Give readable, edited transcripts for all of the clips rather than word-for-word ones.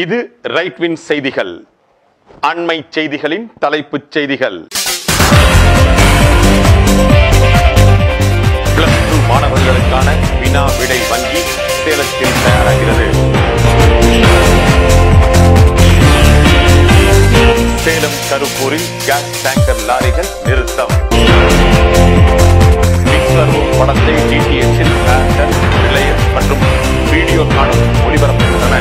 இது ரைட்வின் செய்திகள். அண்மை செய்திகளின் தலைப்புச் செய்திகள். +2 மாணவர்களுக்கான வினா விடை வங்கி சேலத்தில் தயாராகிறது. சேலம் கருப்பூரில் கேஸ் டேங்கர் லாரிகள் நிறுத்தம். படத்தை டிடிஎச்சில் ரிலையன்ஸ் மற்றும் வீடியோ காணும் ஒளிபரப்புகின்றன.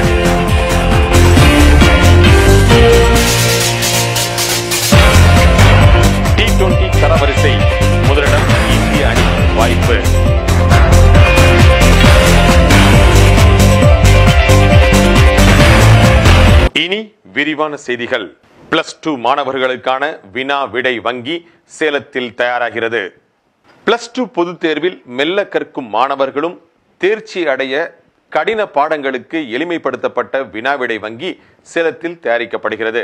T20 தரவரிசை முதலிடம் இந்திய அணி வாய்ப்பு. இனி விரிவான செய்திகள். +2 மாணவர்களுக்கான வினா விடை வங்கி சேலத்தில் தயாராகிறது. +2 பொதுத் தேர்வில் மெல்ல கற்கும் மாணவர்களும் தேர்ச்சி அடைய கடின பாடங்களுக்கு எளிமைப்படுத்தப்பட்ட வினாவிடை வங்கி சேலத்தில் தயாரிக்கப்படுகிறது.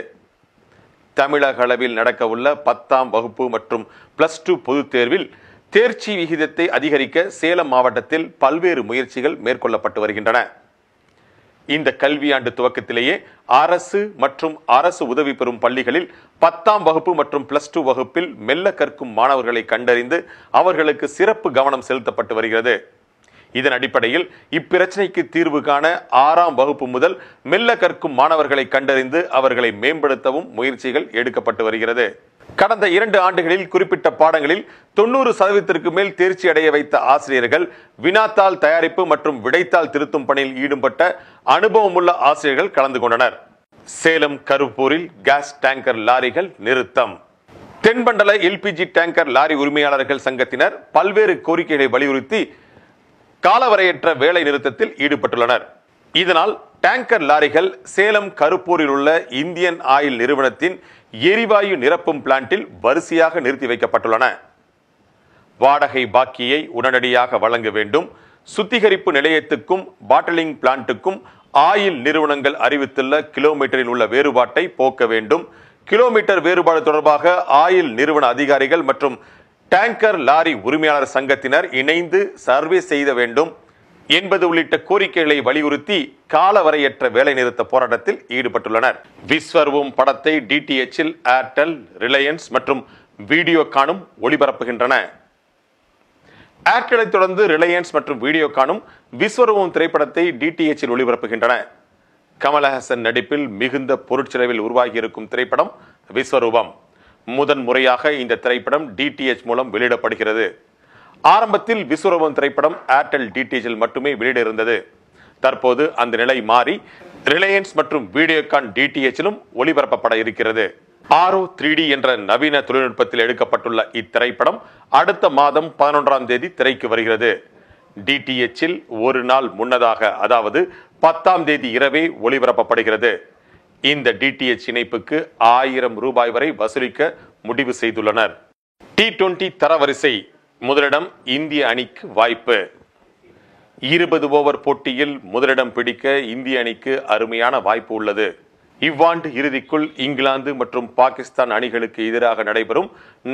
தமிழக அளவில் நடக்க உள்ள 10ஆம் வகுப்பு மற்றும் +2 பொதுத் தேர்வில் தேர்ச்சி விகிதத்தை அதிகரிக்க சேலம் மாவட்டத்தில் பல்வேறு முயற்சிகள் மேற்கொள்ளப்பட்டு வருகின்றன. இந்த கல்வியாண்டு துவக்கத்திலேயே அரசு மற்றும் அரசு உதவி பெறும் பள்ளிகளில் 10ஆம் வகுப்பு மற்றும் +2 வகுப்பில் மெல்ல கற்கும் மாணவர்களை கண்டறிந்து அவர்களுக்கு சிறப்பு கவனம் செலுத்தப்பட்டு வருகிறது. இதன் அடிப்படையில் இப்பிரச்சனைக்கு தீர்வு காண 6ஆம் வகுப்பு முதல் மெல்ல கற்கும் மாணவர்களை கண்டறிந்து அவர்களை மேம்படுத்தவும் முயற்சிகள் எடுக்கப்பட்டு வருகிறது. கடந்த 2 ஆண்டுகளில் குறிப்பிட்ட பாடங்களில் 90% மேல் தேர்ச்சி அடைய வைத்த ஆசிரியர்கள் வினாத்தாள் தயாரிப்பு மற்றும் விடைத்தாள் திருத்தும் பணியில் ஈடுபட்ட அனுபவமுள்ள ஆசிரியர்கள் கலந்து கொண்டனர். சேலம் கருப்பூரில் கேஸ் டேங்கர் லாரிகள் நிறுத்தம். தென்மண்டல எல்பிஜி டேங்கர் லாரி உரிமையாளர்கள் சங்கத்தினர் பல்வேறு கோரிக்கைகளை வலியுறுத்தி காலவரையற்ற வேலை நிறுத்தத்தில் ஈடுபட்டுள்ளனர். இதனால் டேங்கர் லாரிகள் சேலம் கருப்பூரில் உள்ள இந்தியன் ஆயில் நிறுவனத்தின் எரிவாயு நிரப்பும் பிளான்ட்டில் வரிசையாக நிறுத்தி வைக்கப்பட்டுள்ளன. வாடகை பாக்கியை உடனடியாக வழங்க வேண்டும். சுத்திகரிப்பு நிலையத்துக்கும் பாட்டிலிங் பிளான்ட்டுக்கும் ஆயில் நிறுவனங்கள் அறிவித்துள்ள கிலோமீட்டரில் உள்ள வேறுபாட்டை போக்க வேண்டும். கிலோமீட்டர் வேறுபாடு தொடர்பாக ஆயில் நிறுவன அதிகாரிகள் மற்றும் டேங்கர் லாரி உரிமையாளர் சங்கத்தினர் இணைந்து சர்வே செய்த வேண்டும் என்பது உள்ளிட்ட கோரிக்கைகளை வலியுறுத்தி காலவரையற்ற வேலை நிறுத்த போராட்டத்தில் ஈடுபட்டுள்ளனர். விஸ்வரூபம் படத்தை டிடிஎச்சில் ஏர்டெல், ரிலையன்ஸ் மற்றும் வீடியோ காணும் ஒளிபரப்புகின்றன. ஏர்டெலை தொடர்ந்து ரிலையன்ஸ் மற்றும் வீடியோ காணும் விஸ்வரூபம் திரைப்படத்தை டிடிஎச்சில் ஒளிபரப்புகின்றன. கமலஹாசன் நடிப்பில் மிகுந்த பொருட்செலவில் உருவாகியிருக்கும் திரைப்படம் விஸ்வரூபம். முதன் முறையாக இந்த திரைப்படம் டிடிஎச் மூலம் வெளியிடப்படுகிறது. ஆரம்பத்தில் விஸ்வரூபம் திரைப்படம் ஏர்டெல் டிடிஎச்சில் மட்டுமே வெளியிட இருந்தது. தற்போது அந்த நிலை மாறி ரிலையன்ஸ் மற்றும் வீடியோகான் டிடிஎச்சிலும் ஒளிபரப்பப்பட இருக்கிறது. ஆரோ 3D என்ற நவீன தொழில்நுட்பத்தில் எடுக்கப்பட்டுள்ள இத்திரைப்படம் அடுத்த மாதம் 11ஆம் தேதி திரைக்கு வருகிறது. டிடிஎச்சில் ஒரு நாள் முன்னதாக, அதாவது 10ஆம் தேதி இரவே ஒளிபரப்பப்படுகிறது. இந்த டிடிஎச் இணைப்புக்கு 1000 ரூபாய் வரை வசூலிக்க முடிவு செய்துள்ளனர். T20 தரவரிசை முதலிடம் இந்திய அணிக்கு வாய்ப்பு. 20 ஓவர் போட்டியில் முதலிடம் பிடிக்க இந்திய அணிக்கு அருமையான வாய்ப்பு உள்ளது. இவ்வாண்டு இறுதிக்குள் இங்கிலாந்து மற்றும் பாகிஸ்தான் அணிகளுக்கு எதிராக நடைபெறும்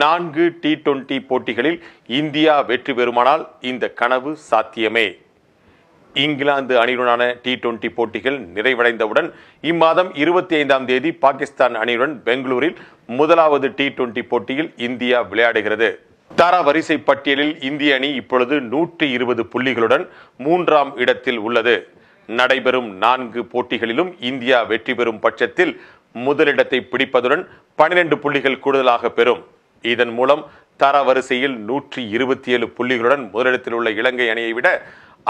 4 T20 போட்டிகளில் இந்தியா வெற்றி பெறுமானால் இந்த கனவு சாத்தியமே. இங்கிலாந்து அணியுடனான T20 போட்டிகள் நிறைவடைந்தவுடன் இம்மாதம் 25ஆம் தேதி பாகிஸ்தான் அணியுடன் பெங்களூரில் முதலாவது T20 போட்டியில் இந்தியா விளையாடுகிறது. தர வரிசை பட்டியலில் இந்திய அணி இப்பொழுது 120 புள்ளிகளுடன் 3ஆம் இடத்தில் உள்ளது. நடைபெறும் 4 போட்டிகளிலும் இந்தியா வெற்றி பெறும் பட்சத்தில் முதலிடத்தை பிடிப்பதுடன் 12 புள்ளிகள் கூடுதலாக பெறும். இதன் மூலம் தர வரிசையில் 127 புள்ளிகளுடன் முதலிடத்தில் உள்ள இலங்கை அணியை விட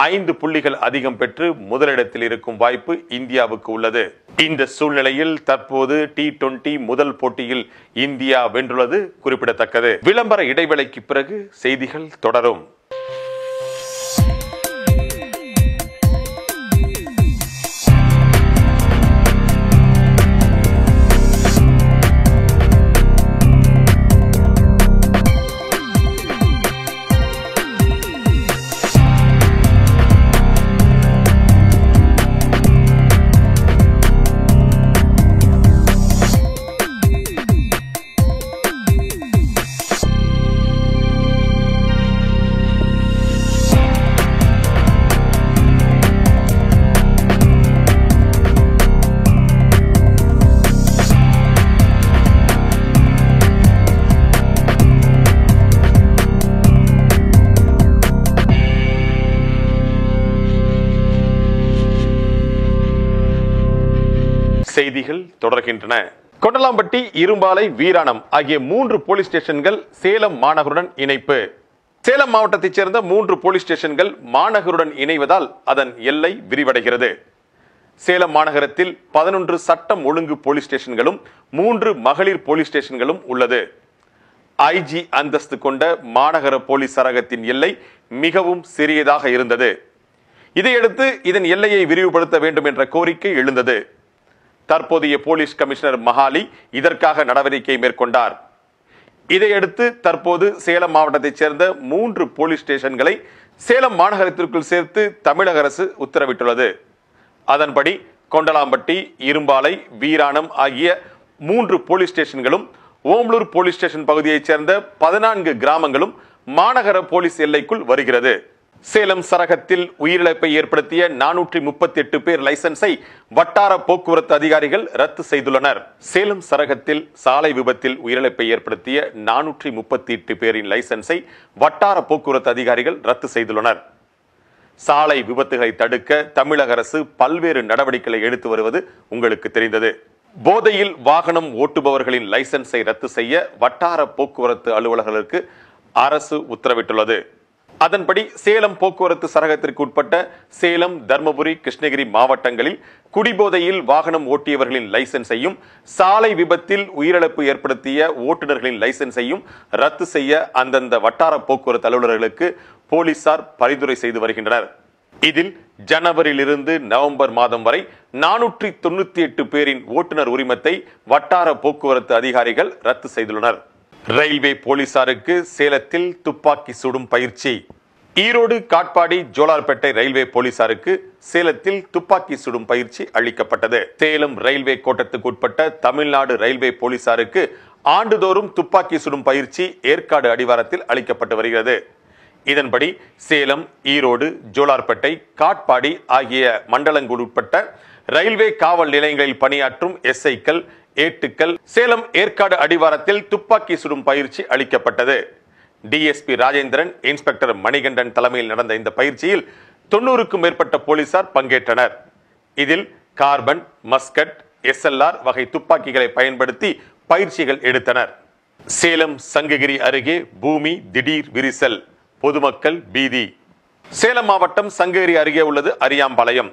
5 புள்ளிகள் அதிகம் பெற்று முதலிடத்தில் இருக்கும் வாய்ப்பு இந்தியாவுக்கு உள்ளது. இந்த சூழ்நிலையில் தற்போது T20 முதல் போட்டியில் இந்தியா வென்றுள்ளது குறிப்பிடத்தக்கது. விளம்பர இடைவேளைக்கு பிறகு செய்திகள் தொடரும். தொடர்கின்றன. கொண்டலாம்பட்டி, இரும்பாலை, வீராணம் ஆகிய 3 போலீஸ் ஸ்டேஷன்கள் சேலம் மாநகருடன் இணைப்பு. சேலம் மாவட்டத்தைச் சேர்ந்த 3 போலீஸ் ஸ்டேஷன்கள் மாநகருடன் இணைவதால் அதன் எல்லை விரிவடைகிறது. சேலம் மாநகரத்தில் 11 சட்டம் ஒழுங்கு போலீஸ் ஸ்டேஷன்களும் 3 மகளிர் போலீஸ் ஸ்டேஷன்களும் உள்ளது. ஐஜி அந்தஸ்து கொண்ட மாநகர போலீஸ் சரகத்தின் எல்லை மிகவும் சிறியதாக இருந்தது. இதையடுத்து இதன் எல்லையை விரிவுபடுத்த வேண்டும் என்ற கோரிக்கை எழுந்தது. தற்போதைய போலீஸ் கமிஷனர் மஹாலி இதற்காக நடவடிக்கை மேற்கொண்டார். இதையடுத்து தற்போது சேலம் மாவட்டத்தைச் சேர்ந்த 3 போலீஸ் ஸ்டேஷன்களை சேலம் மாநகரத்திற்குள் சேர்த்து தமிழக அரசு உத்தரவிட்டுள்ளது. அதன்படி கொண்டலாம்பட்டி, இரும்பாலை, வீராணம் ஆகிய 3 போலீஸ் ஸ்டேஷன்களும் ஓமலூர் போலீஸ் ஸ்டேஷன் பகுதியைச் சேர்ந்த 14 கிராமங்களும் மாநகர போலீஸ் எல்லைக்குள் வருகிறது. சேலம் சரகத்தில் உயிரிழப்பை ஏற்படுத்திய 438 பேர் லைசன்ஸை வட்டார போக்குவரத்து அதிகாரிகள் ரத்து செய்துள்ளனர். சேலம் சரகத்தில் சாலை விபத்தில் உயிரிழப்பை ஏற்படுத்திய 438 பேரின் லைசன்ஸை வட்டார போக்குவரத்து அதிகாரிகள் ரத்து செய்துள்ளனர். சாலை விபத்துகளை தடுக்க தமிழக அரசு பல்வேறு நடவடிக்கைகளை எடுத்து வருவது உங்களுக்கு தெரிந்தது. போதையில் வாகனம் ஓட்டுபவர்களின் லைசன்ஸை ரத்து செய்ய வட்டார போக்குவரத்து அலுவலர்களுக்கு அரசு உத்தரவிட்டுள்ளது. அதன்படி சேலம் போக்குவரத்து சரகத்திற்கு உட்பட்ட சேலம், தர்மபுரி, கிருஷ்ணகிரி மாவட்டங்களில் குடிபோதையில் வாகனம் ஓட்டியவர்களின் லைசன்ஸையும் சாலை விபத்தில் உயிரிழப்பு ஏற்படுத்திய ஓட்டுநர்களின் லைசன்ஸையும் ரத்து செய்ய அந்தந்த வட்டார போக்குவரத்து அலுவலர்களுக்கு போலீசார் பரிந்துரை செய்து வருகின்றனர். இதில் ஜனவரியிலிருந்து நவம்பர் மாதம் வரை 498 பேரின் ஓட்டுநர் உரிமத்தை வட்டார போக்குவரத்து அதிகாரிகள் ரத்து செய்துள்ளனர். ரயில்வே போலீசாருக்கு சேலத்தில் துப்பாக்கி சுடும் பயிற்சி. ஈரோடு, காட்பாடி, ஜோலார்பேட்டை ரயில்வே போலீசாருக்கு சேலத்தில் துப்பாக்கி சுடும் பயிற்சி அளிக்கப்பட்டது. சேலம் ரயில்வே கோட்டத்துக்கு உட்பட்ட தமிழ்நாடு ரயில்வே போலீசாருக்கு ஆண்டுதோறும் துப்பாக்கி சுடும் பயிற்சி ஏற்காடு அடிவாரத்தில் அளிக்கப்பட்டு வருகிறது. இதன்படி சேலம், ஈரோடு, ஜோலார்பேட்டை, காட்பாடி ஆகிய மண்டலங்கள் உட்பட்ட ரயில்வே காவல் நிலையங்களில் பணியாற்றும் எஸ்ஐக்கள், ஏட்டுக்கள் சேலம் ஏற்காடு அடிவாரத்தில் துப்பாக்கி சுடும் பயிற்சி அளிக்கப்பட்டது. டிஎஸ்பி ராஜேந்திரன், இன்ஸ்பெக்டர் மணிகண்டன் தலைமையில் நடந்த இந்த பயிற்சியில் 90க்கும் மேற்பட்ட போலீசார் பங்கேற்றனர். இதில் கார்பன், மஸ்கட், எஸ்எல்ஆர் வகை துப்பாக்கிகளை பயன்படுத்தி பயிற்சிகள் எடுத்தனர். சேலம் சங்ககிரி அருகே பூமி திடீர் விரிசல், பொதுமக்கள் பீதி. சேலம் மாவட்டம் சங்ககிரி அருகே உள்ளது அரியாம்பாளையம்.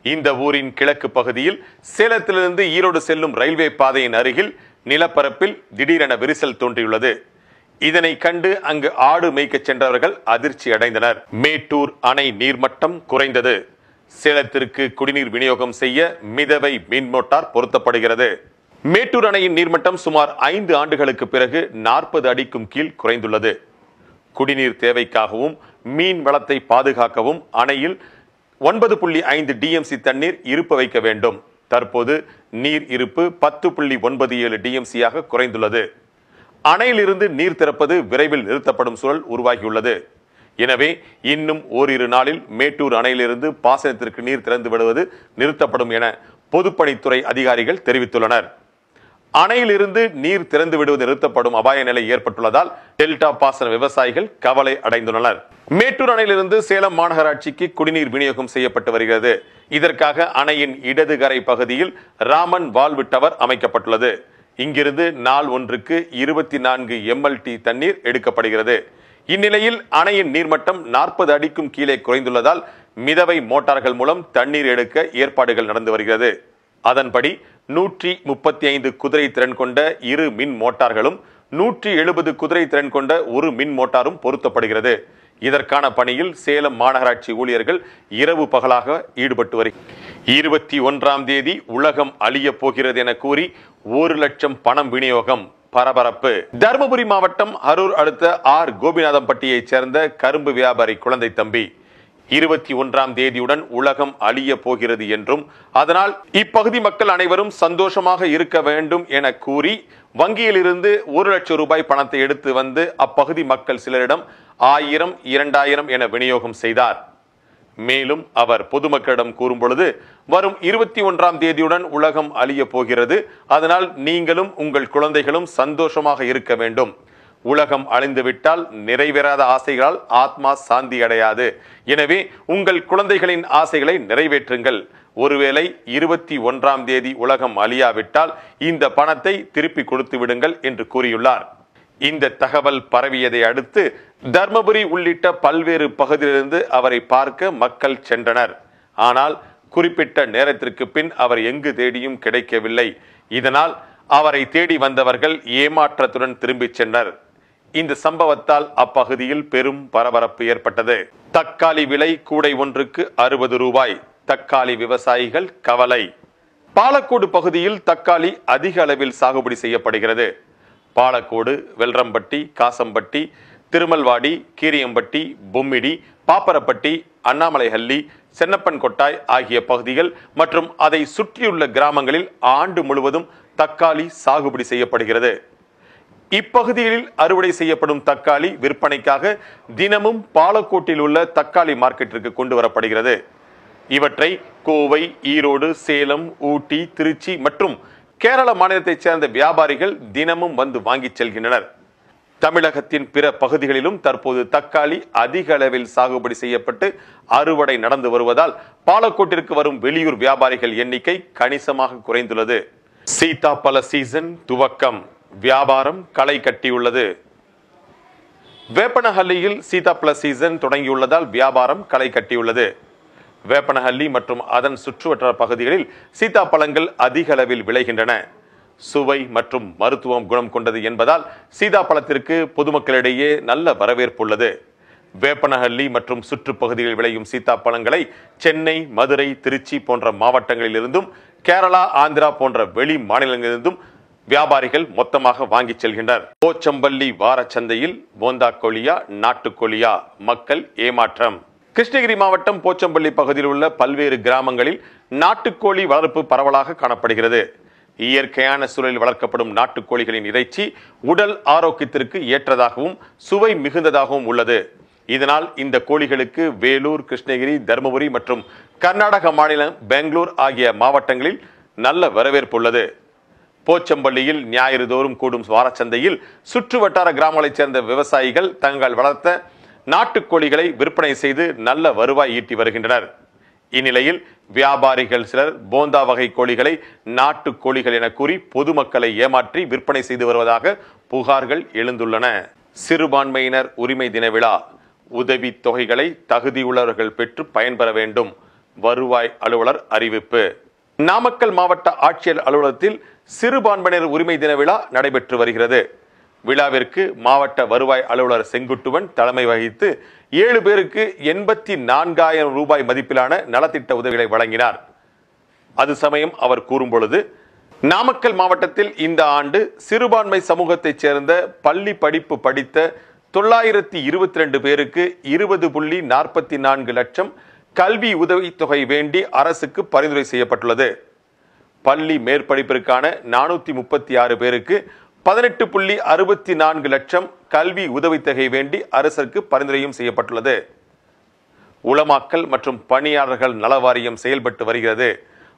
இந்த ஊரின் கிழக்கு பகுதியில் சேலத்திலிருந்து ஈரோடு செல்லும் ரயில்வே பாதையின் அருகில் நிலப்பரப்பில் திடீரென விரிசல் தோன்றியுள்ளது. இதனை கண்டு அங்கு ஆடு மேய்க்க சென்றவர்கள் அதிர்ச்சி அடைந்தனர். மேட்டூர் அணை நீர்மட்டம் குறைந்தது. சேலத்திற்கு குடிநீர் விநியோகம் செய்ய மிதவை மின் மோட்டார் பொருத்தப்படுகிறது. மேட்டூர் அணையின் நீர்மட்டம் சுமார் 5 ஆண்டுகளுக்கு பிறகு 40 அடிக்கும் கீழ் குறைந்துள்ளது. குடிநீர் தேவைக்காகவும் மீன் வளத்தை பாதுகாக்கவும் அணையில் 9.5 டிஎம்சி தண்ணீர் இருப்பு வைக்க வேண்டும். தற்போது நீர் இருப்பு 10.97 டிஎம்சியாக குறைந்துள்ளது. அணையிலிருந்து நீர் திறப்பது விரைவில் நிறுத்தப்படும் சூழல் உருவாகியுள்ளது. எனவே இன்னும் ஓரிரு நாளில் மேட்டூர் அணையிலிருந்து பாசனத்திற்கு நீர் திறந்து விடுவது நிறுத்தப்படும் என பொதுப்பணித்துறை அதிகாரிகள் தெரிவித்துள்ளனர். அணையிலிருந்து நீர் திறந்து விடுவது நிறுத்தப்படும் அபாய நிலை ஏற்பட்டுள்ளதால் டெல்டா பாசன விவசாயிகள் கவலை அடைந்துள்ளனர். மேட்டூர் அணையிலிருந்து சேலம் மாநகராட்சிக்கு குடிநீர் விநியோகம் செய்யப்பட்டு வருகிறது. இதற்காக அணையின் இடது கரை பகுதியில் ராமன் வால்வு டவர் அமைக்கப்பட்டுள்ளது. இங்கிருந்து நாள் ஒன்றுக்கு 24 MLT தண்ணீர் எடுக்கப்படுகிறது. இந்நிலையில் அணையின் நீர்மட்டம் 40 அடிக்கும் கீழே குறைந்துள்ளதால் மிதவை மோட்டார்கள் மூலம் தண்ணீர் எடுக்க ஏற்பாடுகள் நடந்து வருகிறது. அதன்படி 135 குதிரை திறன் கொண்ட 2 மின் மோட்டார்களும் 170 குதிரை திறன் கொண்ட 1 மின் மோட்டாரும் பொருத்தப்படுகிறது. இதற்கான பணியில் சேலம் மாநகராட்சி ஊழியர்கள் இரவு பகலாக ஈடுபட்டு வருகிறார்கள். 21ஆம் தேதி உலகம் அழிய போகிறது என கூறி 1 லட்சம் பணம் விநியோகம், பரபரப்பு. தர்மபுரி மாவட்டம் அரூர் அடுத்த ஆர் கோபிநாதம்பட்டியைச் சேர்ந்த கரும்பு வியாபாரி குழந்தை தம்பி 21ஆம் தேதியுடன் உலகம் அழிய போகிறது என்றும் அதனால் இப்பகுதி மக்கள் அனைவரும் சந்தோஷமாக இருக்க வேண்டும் என கூறி வங்கியில் இருந்து 1 லட்சம் ரூபாய் பணத்தை எடுத்து வந்து அப்பகுதி மக்கள் சிலரிடம் 1000, 2000 என விநியோகம் செய்தார். மேலும் அவர் பொதுமக்களிடம் கூறும் பொழுது, வரும் 21ஆம் தேதியுடன் உலகம் அழிய போகிறது, அதனால் நீங்களும் உங்கள் குழந்தைகளும் சந்தோஷமாக இருக்க வேண்டும். உலகம் அழிந்துவிட்டால் நிறைவேறாத ஆசைகளால் ஆத்மா சாந்தி அடையாது. எனவே உங்கள் குழந்தைகளின் ஆசைகளை நிறைவேற்றுங்கள். ஒருவேளை 21ஆம் தேதி உலகம் அழியாவிட்டால் இந்த பணத்தை திருப்பி கொடுத்து விடுங்கள் என்று கூறியுள்ளார். இந்த தகவல் பரவியதை அடுத்து தர்மபுரி உள்ளிட்ட பல்வேறு பகுதியிலிருந்து அவரை பார்க்க மக்கள் சென்றனர். ஆனால் குறிப்பிட்ட நேரத்திற்கு பின் அவர் எங்கு தேடியும் கிடைக்கவில்லை. இதனால் அவரை தேடி வந்தவர்கள் ஏமாற்றத்துடன் திரும்பிச் சென்றனர். இந்த சம்பவத்தால் அப்பகுதியில் பெரும் பரபரப்பு ஏற்பட்டது. தக்காளி விலை கூடை ஒன்றுக்கு 60 ரூபாய். தக்காளி விவசாயிகள் கவலை. பாலக்கோடு பகுதியில் தக்காளி அதிக அளவில் சாகுபடி செய்யப்படுகிறது. பாலக்கோடு, வெல்ரம்பட்டி, காசம்பட்டி, திருமல்வாடி, கீரியம்பட்டி, பொம்மிடி, பாப்பரப்பட்டி, அண்ணாமலைஹள்ளி, சென்னப்பன் கொட்டாய் ஆகிய பகுதிகள் மற்றும் அதை சுற்றியுள்ள கிராமங்களில் ஆண்டு முழுவதும் தக்காளி சாகுபடி செய்யப்படுகிறது. இப்பகுதிகளில் அறுவடை செய்யப்படும் தக்காளி விற்பனைக்காக தினமும் பாலக்கோட்டில் உள்ள தக்காளி மார்க்கெட்டிற்கு கொண்டு வரப்படுகிறது. இவற்றை கோவை, ஈரோடு, சேலம், ஊட்டி, திருச்சி மற்றும் கேரள மாநிலத்தைச் சேர்ந்த வியாபாரிகள் தினமும் வந்து வாங்கிச் செல்கின்றனர். தமிழகத்தின் பிற பகுதிகளிலும் தற்போது தக்காளி அதிக அளவில் சாகுபடி செய்யப்பட்டு அறுவடை நடந்து வருவதால் பாலக்கோட்டிற்கு வரும் வெளியூர் வியாபாரிகள் எண்ணிக்கை கணிசமாக குறைந்துள்ளது. சீதாப்பழ சீசன் துவக்கம். வியாபாரம் களை கட்டியுள்ளது. வேப்பனஹள்ளியில் சீதாப்பழ சீசன் தொடங்கியுள்ளதால் வியாபாரம் களை கட்டியுள்ளது. வேப்பனஹள்ளி மற்றும் அதன் சுற்றுவட்டார பகுதிகளில் சீதாப்பழங்கள் அதிக அளவில் விளைகின்றன. சுவை மற்றும் மருத்துவம் குணம் கொண்டது என்பதால் சீதாப்பழத்திற்கு பொதுமக்களிடையே நல்ல வரவேற்பு உள்ளது. வேப்பனஹள்ளி மற்றும் சுற்றுப்பகுதிகளில் விளையும் சீதாப்பழங்களை சென்னை, மதுரை, திருச்சி போன்ற மாவட்டங்களில் இருந்தும் கேரளா, ஆந்திரா போன்ற வெளி மாநிலங்களிலிருந்தும் வியாபாரிகள் மொத்தமாக வாங்கி செல்கின்றனர். போச்சம்பள்ளி வாரச்சந்தையில் போந்தா கோழியா நாட்டுக்கோழியா? மக்கள் ஏமாற்றம். கிருஷ்ணகிரி மாவட்டம் போச்சம்பள்ளி பகுதியில் உள்ள பல்வேறு கிராமங்களில் நாட்டுக்கோழி வளர்ப்பு பரவலாக காணப்படுகிறது. இயற்கையான சூழலில் வளர்க்கப்படும் நாட்டுக்கோழிகளின் இறைச்சி உடல் ஆரோக்கியத்திற்கு ஏற்றதாகவும் சுவை மிகுந்ததாகவும் உள்ளது. இதனால் இந்த கோழிகளுக்கு வேலூர், கிருஷ்ணகிரி, தர்மபுரி மற்றும் கர்நாடக மாநிலம் பெங்களூர் ஆகிய மாவட்டங்களில் நல்ல வரவேற்பு உள்ளது. போச்சம்பள்ளியில் ஞாயிறு தோறும் கூடும் வாரச்சந்தையில் சுற்று வட்டார கிராமங்களைச் சேர்ந்த விவசாயிகள் தங்கள் வளர்த்த நாட்டுக்கோழிகளை விற்பனை செய்து நல்ல வருவாய் ஈட்டி வருகின்றனர். இந்நிலையில் வியாபாரிகள் சிலர் போந்தா வகை கோழிகளை நாட்டு கோழிகள் என கூறி பொதுமக்களை ஏமாற்றி விற்பனை செய்து வருவதாக புகார்கள் எழுந்துள்ளன. சிறுபான்மையினர் உரிமை தின விழா. உதவி தொகைகளை தகுதியுள்ளவர்கள் பெற்று பயன்பெற வேண்டும். வருவாய் அலுவலர் அறிவிப்பு. நாமக்கல் மாவட்ட ஆட்சியர் அலுவலகத்தில் சிறுபான்மையினர் உரிமை தின விழா நடைபெற்று வருகிறது. விழாவிற்கு மாவட்ட வருவாய் அலுவலர் செங்குட்டுவன் தலைமை வகித்து 7 பேருக்கு 84,000 ரூபாய் மதிப்பிலான நலத்திட்ட உதவிகளை வழங்கினார். அது சமயம் அவர் கூறும்பொழுது, நாமக்கல் மாவட்டத்தில் இந்த ஆண்டு சிறுபான்மை சமூகத்தைச் சேர்ந்த பள்ளி படிப்பு படித்த 922 பேருக்கு 20.44 லட்சம் கல்வி உதவித்தொகை வேண்டி அரசுக்கு பரிந்துரை செய்யப்பட்டுள்ளது. பள்ளி மேற்படிப்பிற்கான 436 பேருக்கு 18.64 லட்சம் கல்வி உதவித்தொகை வேண்டி அரசுக்கு பரிந்துரையும் செய்யப்பட்டுள்ளது. உலமாக்கல் மற்றும் பணியாளர்கள் நல வாரியம் செயல்பட்டு வருகிறது.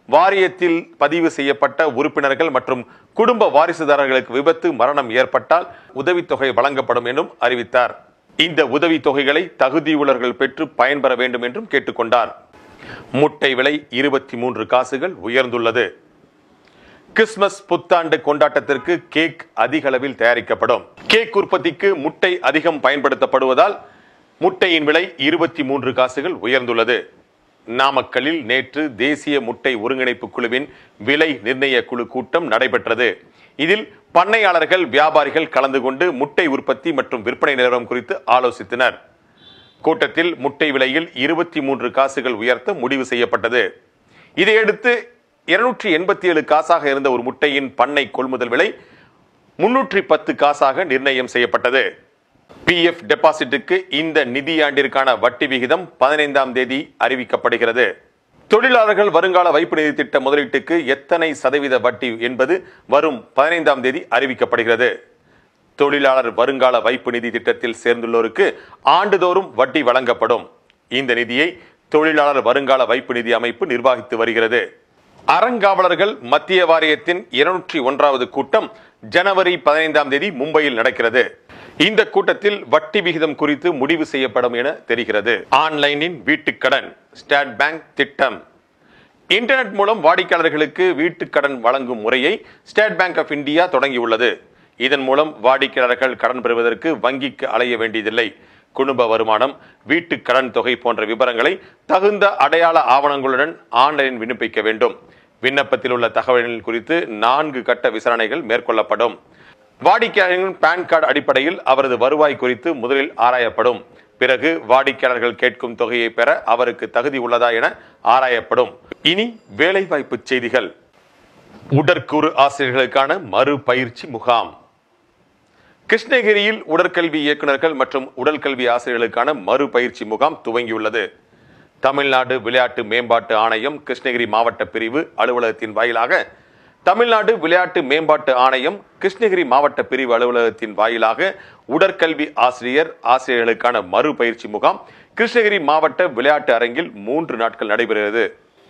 வாரியத்தில் பதிவு செய்யப்பட்ட உறுப்பினர்கள் மற்றும் குடும்ப வாரிசுதாரர்களுக்கு விபத்து, மரணம் ஏற்பட்டால் உதவித்தொகை வழங்கப்படும் என்றும் அறிவித்தார். இந்த உதவித்தொகைகளை தகுதியுள்ளவர்கள் பெற்று பயன்பெற வேண்டும் என்றும் கேட்டுக்கொண்டார். முட்டை விலை 23 காசுகள் உயர்ந்துள்ளது. கிறிஸ்துமஸ் புத்தாண்டு கொண்டாட்டத்திற்கு கேக் அதிக அளவில் தயாரிக்கப்படும். கேக் உற்பத்திக்கு முட்டை அதிகம் பயன்படுத்தப்படுவதால் முட்டையின் விலை 23 காசுகள் உயர்ந்துள்ளது. நாமக்கல்லில் நேற்று தேசிய முட்டை ஒருங்கிணைப்பு குழுவின் விலை நிர்ணய குழு கூட்டம் நடைபெற்றது. இதில் பண்ணையாளர்கள், வியாபாரிகள் கலந்து கொண்டு முட்டை உற்பத்தி மற்றும் விற்பனை நிலவரம் குறித்து ஆலோசித்தனர். கூட்டத்தில் முட்டை விலையில் 23 காசுகள் உயர்த்த முடிவு செய்யப்பட்டது. இதையடுத்து 287 காசாக இருந்த ஒரு முட்டையின் பண்ணை கொள்முதல் விலை 310 காசாக நிர்ணயம் செய்யப்பட்டது. PF டெபாசிட்டுக்கு இந்த நிதியாண்டிற்கான வட்டி விகிதம் 15ஆம் தேதி அறிவிக்கப்படுகிறது. தொழிலாளர்கள் வருங்கால வைப்பு நிதி திட்ட முதலீட்டுக்கு எத்தனை சதவீத வட்டி என்பது வரும் 15ஆம் தேதி அறிவிக்கப்படுகிறது. தொழிலாளர் வருங்கால வைப்பு நிதி திட்டத்தில் சேர்ந்துள்ளோருக்கு ஆண்டுதோறும் வட்டி வழங்கப்படும். இந்த நிதியை தொழிலாளர் வருங்கால வைப்பு நிதி அமைப்பு நிர்வகித்து வருகிறது. அறங்காவலர்கள் மத்திய வாரியத்தின் 201வது கூட்டம் ஜனவரி 15ஆம் தேதி மும்பையில் நடக்கிறது. இந்த கூட்டத்தில் வட்டி விகிதம் குறித்து முடிவு செய்யப்படும் என தெரிகிறது. ஆன்லைனின் வீட்டுக்கடன் ஸ்டேட் பேங்க் திட்டம். இன்டர்நெட் மூலம் வாடிக்கையாளர்களுக்கு வீட்டுக்கடன் வழங்கும் முறையை ஸ்டேட் பேங்க் ஆஃப் இந்தியா தொடங்கியுள்ளது. இதன் மூலம் வாடிக்கையாளர்கள் கடன் பெறுவதற்கு வங்கிக்கு அலைய வேண்டியதில்லை. குடும்ப வருமானம், வீட்டு கடன் தொகை போன்ற விவரங்களை தகுந்த அடையாள ஆவணங்களுடன் ஆன்லைனில் விண்ணப்பிக்க வேண்டும். விண்ணப்பத்தில் உள்ள தகவல்கள் குறித்து 4 கட்ட விசாரணைகள் மேற்கொள்ளப்படும். வாடிக்கையாளர்களின் பான் கார்டு அடிப்படையில் அவரது வருவாய் குறித்து முதலில் ஆராயப்படும். பிறகு வாடிக்கையாளர்கள் கேட்கும் தொகையை பெற அவருக்கு தகுதி உள்ளதா என ஆராயப்படும். இனி வேலைவாய்ப்பு செய்திகள். உடற்கூறு ஆசிரியர்களுக்கான மறுபயிற்சி முகாம். கிருஷ்ணகிரியில் உடற்கல்வி இயக்குநர்கள் மற்றும் உடற்கல்வி ஆசிரியர்களுக்கான மறுபயிற்சி முகாம் துவங்கியுள்ளது. தமிழ்நாடு விளையாட்டு மேம்பாட்டு ஆணையம் கிருஷ்ணகிரி மாவட்ட பிரிவு அலுவலகத்தின் வாயிலாக தமிழ்நாடு விளையாட்டு மேம்பாட்டு ஆணையம் கிருஷ்ணகிரி மாவட்ட பிரிவு அலுவலகத்தின் வாயிலாக உடற்கல்வி ஆசிரியர்களுக்கான மறுபயிற்சி முகாம் கிருஷ்ணகிரி மாவட்ட விளையாட்டு அரங்கில் 3 நாட்கள் நடைபெறுகிறது.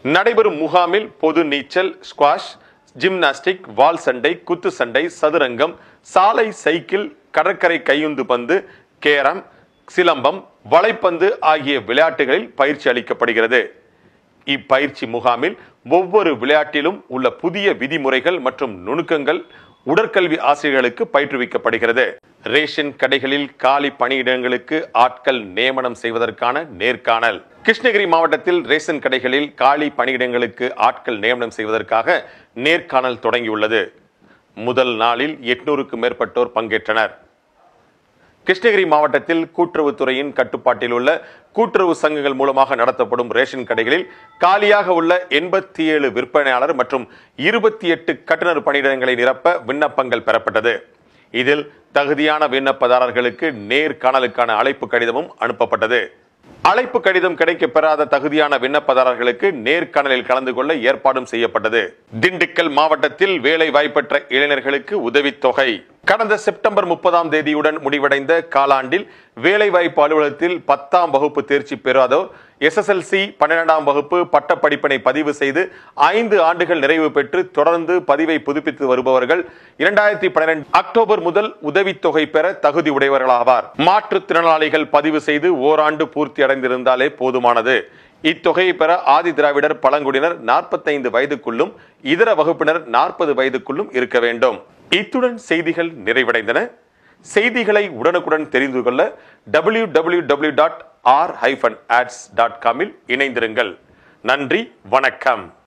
நடைபெறும் முகாமில் பொது நீச்சல், ஸ்குவாஷ், ஜிம்னாஸ்டிக், வால் சண்டை, குத்து சண்டை, சதுரங்கம், சாலை சைக்கிள், கடற்கரை கையுந்து பந்து, கேரம், சிலம்பம், வலைப்பந்து ஆகிய விளையாட்டுகளில் பயிற்சி அளிக்கப்படுகிறது. இப்பயிற்சி முகாமில் ஒவ்வொரு விளையாட்டிலும் உள்ள புதிய விதிமுறைகள் மற்றும் நுணுக்கங்கள் உடற்கல்வி ஆசிரியர்களுக்கு பயிற்றுவிக்கப்படுகிறது. ரேஷன் கடைகளில் காலி பணியிடங்களுக்கு ஆட்கள் நியமனம் செய்வதற்கான நேர்காணல். கிருஷ்ணகிரி மாவட்டத்தில் ரேஷன் கடைகளில் காலி பணியிடங்களுக்கு ஆட்கள் நியமனம் செய்வதற்காக நேர்காணல் தொடங்கியுள்ளது. முதல் நாளில் 800க்கும் மேற்பட்டோர் பங்கேற்றனர். கிருஷ்ணகிரி மாவட்டத்தில் கூட்டுறவுத்துறையின் கட்டுப்பாட்டில் உள்ள கூட்டுறவு சங்கங்கள் மூலமாக நடத்தப்படும் ரேஷன் கடைகளில் காலியாக உள்ள 87 விற்பனையாளர் மற்றும் 28 கட்டுநர் பணியிடங்களை நிரப்ப விண்ணப்பங்கள் பெறப்பட்டது. இதில் தகுதியான விண்ணப்பதாரர்களுக்கு நேர்காணலுக்கான அழைப்பு கடிதமும் அனுப்பப்பட்டது. அழைப்பு கடிதம் கிடைக்க பெறாத தகுதியான விண்ணப்பதாரர்களுக்கு நேர்காணலில் கலந்து கொள்ள ஏற்பாடும் செய்யப்பட்டது. திண்டுக்கல் மாவட்டத்தில் வேலை வாய்ப்பற்ற இளைஞர்களுக்கு உதவித்தொகை. கடந்த செப்டம்பர் 30ஆம் தேதியுடன் முடிவடைந்த காலாண்டில் வேலைவாய்ப்பு அலுவலகத்தில் 10ஆம் வகுப்பு தேர்ச்சி பெறாதோர் SSLC 12ஆம் வகுப்பு பட்டப்படிப்பினை பதிவு செய்து 5 ஆண்டுகள் நிறைவு பெற்று தொடர்ந்து பதிவை புதுப்பித்து வருபவர்கள் 2012 அக்டோபர் முதல் உதவித்தொகை பெற தகுதி உடையவர்களாவார். மாற்றுத்திறனாளிகள் பதிவு செய்து ஓராண்டு பூர்த்தி அடைந்திருந்தாலே போதுமானது. இத்தொகையை பெற ஆதி திராவிடர், பழங்குடியினர் 45 வயதுக்குள்ளும் இதர வகுப்பினர் 40 வயதுக்குள்ளும் இருக்க வேண்டும். இத்துடன் செய்திகள் நிறைவடைந்தன. செய்திகளை உடனுக்குடன் தெரிந்து கொள்ள www.r-ads.com இணைந்திருங்கள். நன்றி, வணக்கம்.